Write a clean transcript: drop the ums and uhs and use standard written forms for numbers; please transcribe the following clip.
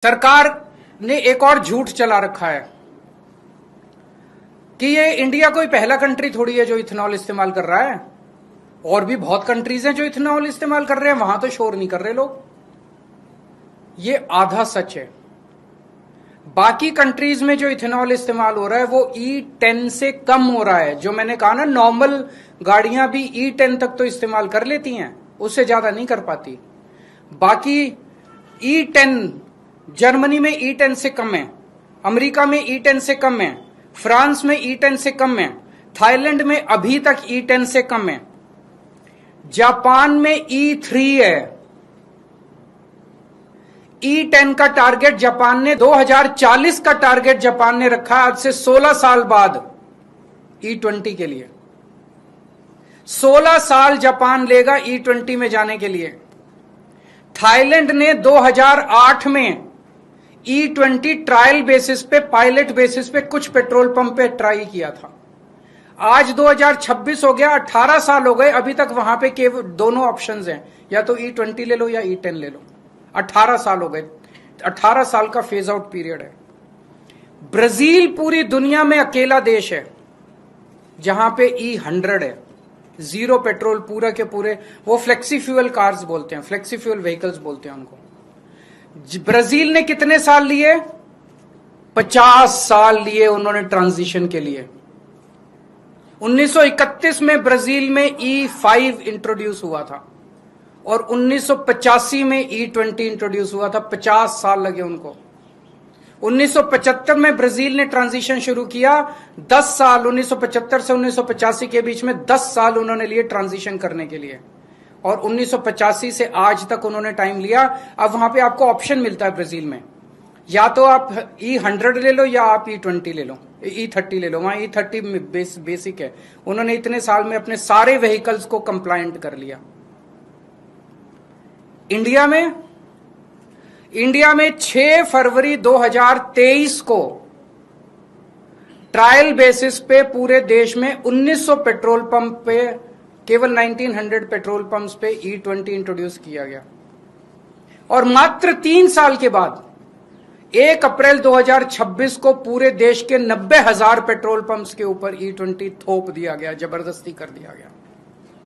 सरकार ने एक और झूठ चला रखा है कि ये इंडिया कोई पहला कंट्री थोड़ी है जो इथेनॉल इस्तेमाल कर रहा है। और भी बहुत कंट्रीज हैं जो इथेनॉल इस्तेमाल कर रहे हैं, वहां तो शोर नहीं कर रहे लोग। ये आधा सच है। बाकी कंट्रीज में जो इथेनॉल इस्तेमाल हो रहा है वो E10 से कम हो रहा है। जो मैंने कहा ना, नॉर्मल गाड़ियां भी E10 तक तो इस्तेमाल कर लेती हैं, उससे ज्यादा नहीं कर पाती। बाकी E10 जर्मनी में E10 से कम है, अमेरिका में E10 से कम है, फ्रांस में E10 से कम है, थाईलैंड में अभी तक E10 से कम है, जापान में E3 है। E10 का टारगेट जापान ने 2040 का टारगेट जापान ने रखा आज से 16 साल बाद E20 के लिए। 16 साल जापान लेगा E20 में जाने के लिए। थाईलैंड ने 2008 में E20 ट्रायल बेसिस पे, पायलट बेसिस पे कुछ पेट्रोल पंप पे ट्राई किया था। आज 2026 हो गया, 18 साल हो गए, अभी तक वहां पे केवल दोनों ऑप्शंस हैं, या तो E20 ले लो या E10 ले लो। 18 साल हो गए, 18 साल का फेज आउट पीरियड है। ब्राजील पूरी दुनिया में अकेला देश है जहां पे E100 है, जीरो पेट्रोल पूरा के पूरे। वो फ्लेक्सी फ्यूल कार्स बोलते हैं, फ्लेक्सी फ्यूल व्हीकल्स बोलते हैं उनको। ब्राजील ने कितने साल लिए? 50 साल लिए उन्होंने ट्रांजिशन के लिए। 1931 में ब्राजील में E5 इंट्रोड्यूस हुआ था और 1985 में E20 इंट्रोड्यूस हुआ था। 50 साल लगे उनको। 1975 में ब्राजील ने ट्रांजिशन शुरू किया। 10 साल 1975 से 1985 के बीच में 10 साल उन्होंने लिए ट्रांजिशन करने के लिए, और 1985 से आज तक उन्होंने टाइम लिया। अब वहां पे आपको ऑप्शन मिलता है ब्राजील में, या तो आप E100 ले लो या आप E20 ले लो, E30 ले लो। वहां E30 बेसिक है। उन्होंने इतने साल में अपने सारे व्हीकल्स को कंप्लायंट कर लिया। इंडिया में 6 फरवरी 2023 को ट्रायल बेसिस पे पूरे देश में 1900 पेट्रोल पंप पे, केवल 1900 पेट्रोल पंप्स पे E20 इंट्रोड्यूस किया गया। और मात्र 3 साल के बाद 1 अप्रैल 2026 को पूरे देश के 90,000 पेट्रोल पंप्स के ऊपर E20 थोप दिया गया, जबरदस्ती कर दिया गया।